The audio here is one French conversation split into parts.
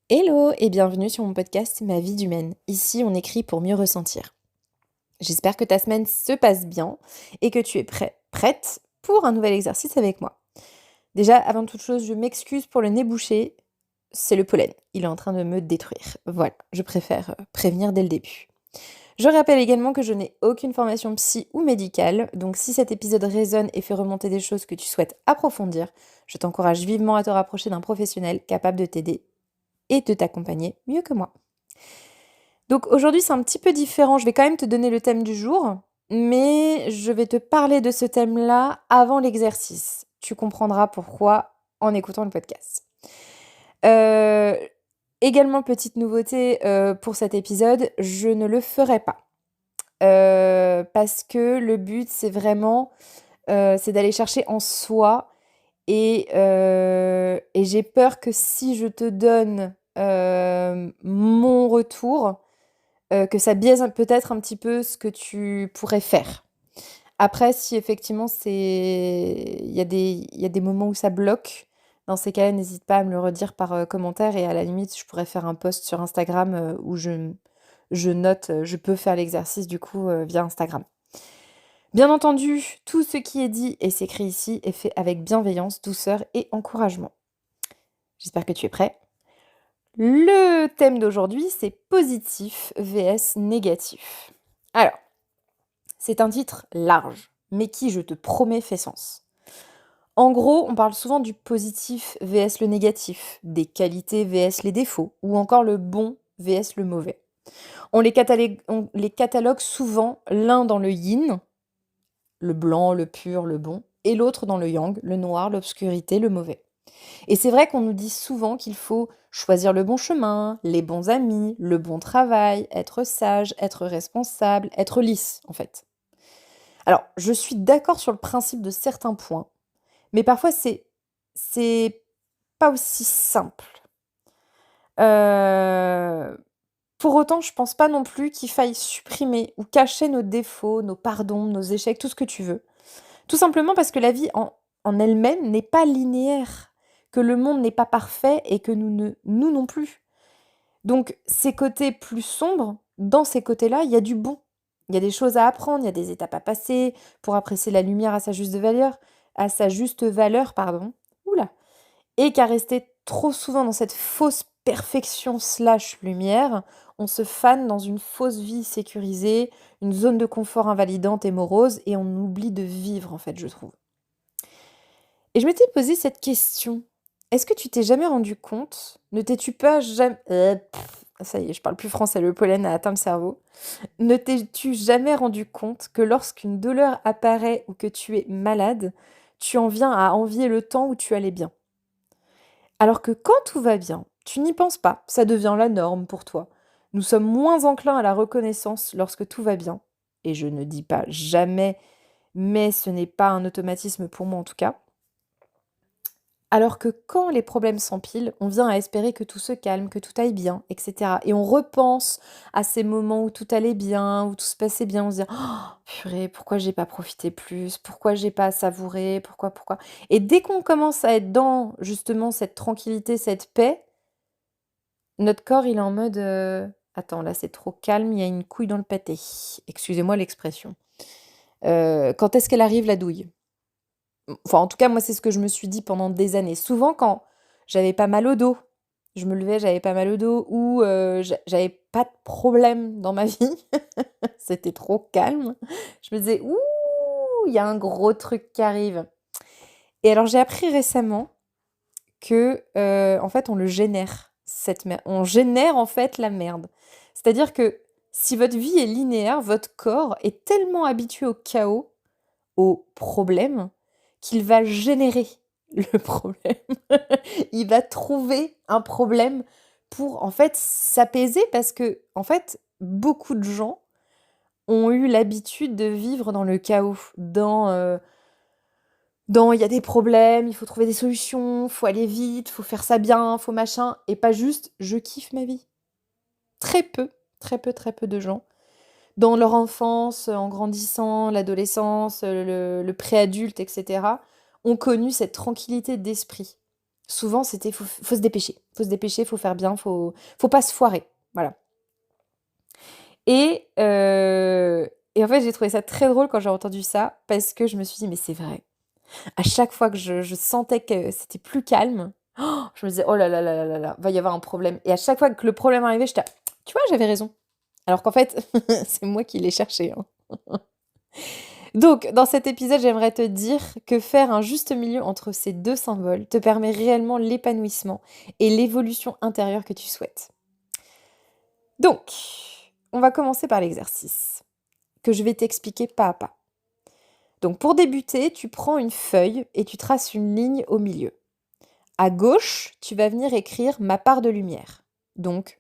Hello et bienvenue sur mon podcast Ma vie d'humaine. Ici, on écrit pour mieux ressentir. J'espère que ta semaine se passe bien et que tu es prête pour un nouvel exercice avec moi. Déjà, avant toute chose, je m'excuse pour le nez bouché. C'est le pollen. Il est en train de me détruire. Voilà, je préfère prévenir dès le début. Je rappelle également que je n'ai aucune formation psy ou médicale, donc si cet épisode résonne et fait remonter des choses que tu souhaites approfondir, je t'encourage vivement à te rapprocher d'un professionnel capable de t'aider et de t'accompagner mieux que moi. Donc aujourd'hui, c'est un petit peu différent. Je vais quand même te donner le thème du jour, mais je vais te parler de ce thème-là avant l'exercice. Tu comprendras pourquoi en écoutant le podcast. Euh, Également, petite nouveauté pour cet épisode, je ne le ferai pas. Parce que le but, c'est vraiment c'est d'aller chercher en soi et j'ai peur que si je te donne mon retour, que ça biaise peut-être un petit peu ce que tu pourrais faire. Après, si effectivement il y a des moments où ça bloque, dans ces cas-là, n'hésite pas à me le redire par commentaire et à la limite, je pourrais faire un post sur Instagram où je note, je peux faire l'exercice du coup via Instagram. Bien entendu, tout ce qui est dit et s'écrit ici est fait avec bienveillance, douceur et encouragement. J'espère que tu es prêt. Le thème d'aujourd'hui, c'est positif vs négatif. Alors, c'est un titre large, mais qui, je te promets, fait sens. En gros, on parle souvent du positif vs le négatif, des qualités vs les défauts, ou encore le bon vs le mauvais. On les catalogue souvent l'un dans le yin, le blanc, le pur, le bon, et l'autre dans le yang, le noir, l'obscurité, le mauvais. Et c'est vrai qu'on nous dit souvent qu'il faut choisir le bon chemin, les bons amis, le bon travail, être sage, être responsable, être lisse, en fait. Alors, je suis d'accord sur le principe de certains points, mais parfois c'est pas aussi simple. Euh, pour autant, je pense pas non plus qu'il faille supprimer ou cacher nos défauts, nos pardons, nos échecs, tout ce que tu veux. Tout simplement parce que la vie en elle-même n'est pas linéaire, que le monde n'est pas parfait et que nous non plus. Donc, ces côtés plus sombres, dans ces côtés-là, il y a du bon. Il y a des choses à apprendre, il y a des étapes à passer pour apprécier la lumière à sa juste valeur, pardon. Oula. Et qu'à rester trop souvent dans cette fausse perfection slash lumière, on se fane dans une fausse vie sécurisée, une zone de confort invalidante et morose, et on oublie de vivre, en fait, je trouve. Et je m'étais posé cette question. Est-ce que tu t'es jamais rendu compte, ne t'es-tu pas jamais... ça y est, je parle plus français, le pollen a atteint le cerveau. Ne t'es-tu jamais rendu compte que lorsqu'une douleur apparaît ou que tu es malade, tu en viens à envier le temps où tu allais bien? Alors que quand tout va bien, tu n'y penses pas, ça devient la norme pour toi. Nous sommes moins enclins à la reconnaissance lorsque tout va bien. Et je ne dis pas jamais, mais ce n'est pas un automatisme pour moi en tout cas. Alors que quand les problèmes s'empilent, on vient à espérer que tout se calme, que tout aille bien, etc. Et on repense à ces moments où tout allait bien, où tout se passait bien, on se dit «Oh purée, pourquoi j'ai pas profité plus? Pourquoi j'ai pas savouré? Pourquoi?» Et dès qu'on commence à être dans justement cette tranquillité, cette paix, notre corps il est en mode «Attends, là c'est trop calme, il y a une couille dans le pâté». Excusez-moi l'expression. Quand est-ce qu'elle arrive la douille? Enfin, en tout cas, moi, c'est ce que je me suis dit pendant des années. Souvent, quand j'avais pas mal au dos, je me levais, j'avais pas mal au dos, ou j'avais pas de problème dans ma vie, c'était trop calme. Je me disais, ouh, il y a un gros truc qui arrive. Et alors, j'ai appris récemment que, en fait, on le génère, cette merde. On génère, en fait, la merde. C'est-à-dire que si votre vie est linéaire, votre corps est tellement habitué au chaos, au problème, qu'il va générer le problème. Il va trouver un problème pour, en fait, s'apaiser parce que, en fait, beaucoup de gens ont eu l'habitude de vivre dans le chaos, dans il y a des problèmes, il faut trouver des solutions, faut aller vite, faut faire ça bien, faut machin, et pas juste je kiffe ma vie. Très peu, très peu, très peu de gens dans leur enfance, en grandissant, l'adolescence, le préadulte, etc., ont connu cette tranquillité d'esprit. Souvent, c'était faut se dépêcher. Faut se dépêcher, faut faire bien, faut pas se foirer. Voilà. Et, en fait, j'ai trouvé ça très drôle quand j'ai entendu ça, parce que je me suis dit, mais c'est vrai. À chaque fois que je sentais que c'était plus calme, je me disais, oh là là là là là là, va y avoir un problème. Et à chaque fois que le problème arrivait, j'étais, tu vois, j'avais raison. Alors qu'en fait, c'est moi qui l'ai cherché, hein. Donc, dans cet épisode, j'aimerais te dire que faire un juste milieu entre ces deux symboles te permet réellement l'épanouissement et l'évolution intérieure que tu souhaites. Donc, on va commencer par l'exercice que je vais t'expliquer pas à pas. Donc, pour débuter, tu prends une feuille et tu traces une ligne au milieu. À gauche, tu vas venir écrire ma part de lumière. Donc,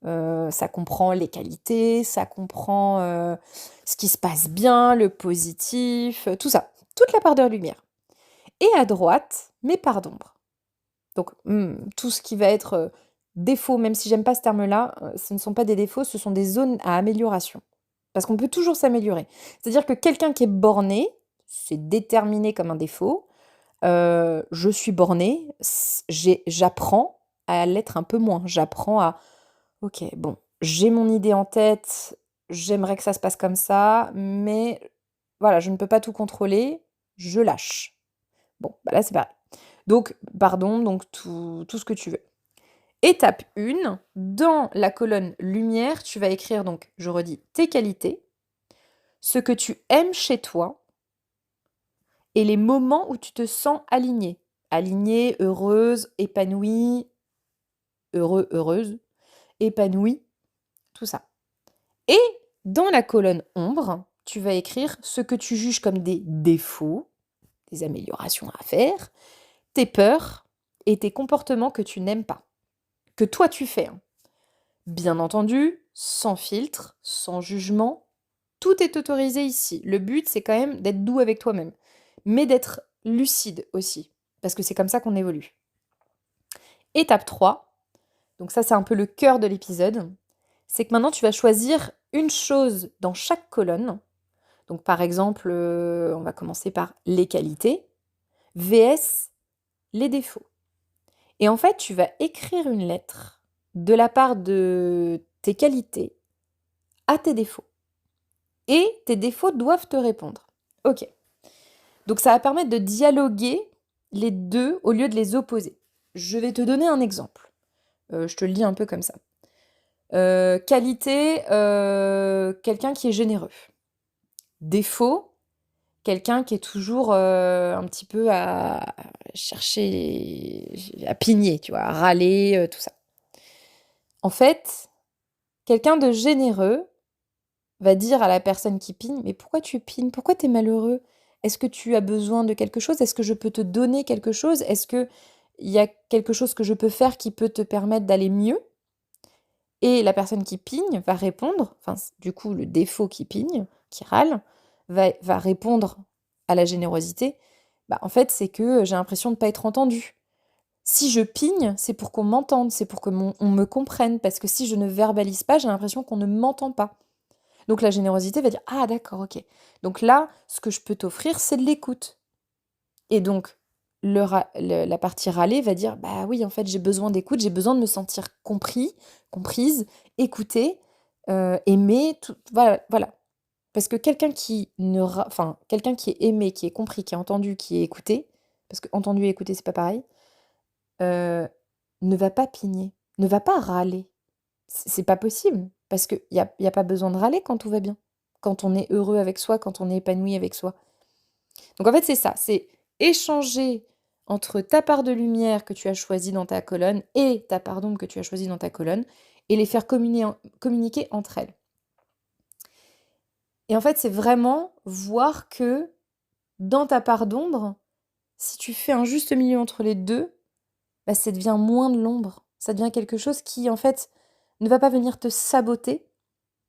ça comprend les qualités, ça comprend ce qui se passe bien, le positif, tout ça. Toute la part de lumière. Et à droite, mes parts d'ombre. Donc, tout ce qui va être défaut, même si j'aime pas ce terme-là, ce ne sont pas des défauts, ce sont des zones à amélioration. Parce qu'on peut toujours s'améliorer. C'est-à-dire que quelqu'un qui est borné, c'est déterminé comme un défaut. Je suis borné, j'apprends à l'être un peu moins. J'apprends à, ok, bon, j'ai mon idée en tête, j'aimerais que ça se passe comme ça, mais voilà, je ne peux pas tout contrôler, je lâche. Bon, bah là c'est pareil. Donc, pardon, donc tout ce que tu veux. Étape 1, dans la colonne lumière, tu vas écrire donc, je redis, tes qualités, ce que tu aimes chez toi et les moments où tu te sens alignée. Alignée, heureuse, épanouie, heureuse, épanouie, tout ça. Et dans la colonne ombre, tu vas écrire ce que tu juges comme des défauts, des améliorations à faire, tes peurs et tes comportements que tu n'aimes pas, que toi tu fais, hein. Bien entendu, sans filtre, sans jugement, tout est autorisé ici. Le but, c'est quand même d'être doux avec toi-même, mais d'être lucide aussi, parce que c'est comme ça qu'on évolue. Étape 3, donc ça c'est un peu le cœur de l'épisode, c'est que maintenant tu vas choisir une chose dans chaque colonne. Donc par exemple, on va commencer par les qualités, vs les défauts. Et en fait, tu vas écrire une lettre de la part de tes qualités à tes défauts. Et tes défauts doivent te répondre. Ok. Donc ça va permettre de dialoguer les deux au lieu de les opposer. Je vais te donner un exemple. Je te le dis un peu comme ça. Qualité, quelqu'un qui est généreux. Défaut, quelqu'un qui est toujours un petit peu à chercher, à pigner, tu vois, à râler, tout ça. En fait, quelqu'un de généreux va dire à la personne qui pigne, mais pourquoi tu pignes? Pourquoi tu es malheureux? Est-ce que tu as besoin de quelque chose? Est-ce que je peux te donner quelque chose? Est-ce qu'il y a quelque chose que je peux faire qui peut te permettre d'aller mieux? Et la personne qui pigne va répondre, enfin, du coup, le défaut qui pigne, qui râle, va répondre à la générosité. Bah, en fait, c'est que j'ai l'impression de ne pas être entendue. Si je pigne, c'est pour qu'on m'entende, c'est pour qu'on me comprenne, parce que si je ne verbalise pas, j'ai l'impression qu'on ne m'entend pas. Donc la générosité va dire, ah d'accord, ok. Donc là, ce que je peux t'offrir, c'est de l'écoute. Et donc, la partie râler va dire, bah oui, en fait, j'ai besoin d'écoute, j'ai besoin de me sentir compris, comprise, écoutée, aimée, voilà, voilà. Parce que quelqu'un qui enfin, quelqu'un qui est aimé, qui est compris, qui est entendu, qui est écouté, parce que entendu et écouté, c'est pas pareil, ne va pas pigner, ne va pas râler. C'est pas possible, parce qu'il y a pas besoin de râler quand tout va bien, quand on est heureux avec soi, quand on est épanoui avec soi. Donc en fait, c'est ça, c'est échanger entre ta part de lumière que tu as choisie dans ta colonne et ta part d'ombre que tu as choisie dans ta colonne, et les faire communiquer entre elles. Et en fait, c'est vraiment voir que dans ta part d'ombre, si tu fais un juste milieu entre les deux, bah, ça devient moins de l'ombre. Ça devient quelque chose qui, en fait, ne va pas venir te saboter,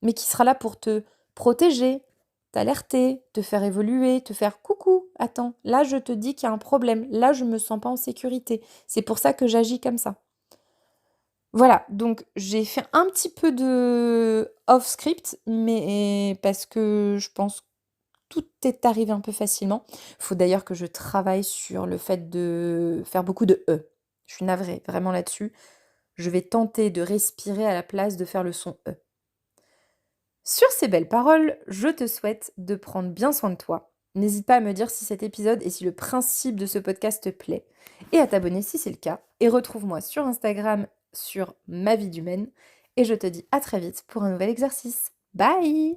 mais qui sera là pour te protéger, t'alerter, te faire évoluer, te faire coucou, attends, là je te dis qu'il y a un problème, là je me sens pas en sécurité. C'est pour ça que j'agis comme ça. Voilà, donc j'ai fait un petit peu de off-script, mais parce que je pense que tout est arrivé un peu facilement. Il faut d'ailleurs que je travaille sur le fait de faire beaucoup de E. Je suis navrée, vraiment là-dessus. Je vais tenter de respirer à la place de faire le son E. Sur ces belles paroles, je te souhaite de prendre bien soin de toi. N'hésite pas à me dire si cet épisode et si le principe de ce podcast te plaît, et à t'abonner si c'est le cas. Et retrouve-moi sur Instagram sur ma vie d'humaine. Et je te dis à très vite pour un nouvel exercice. Bye!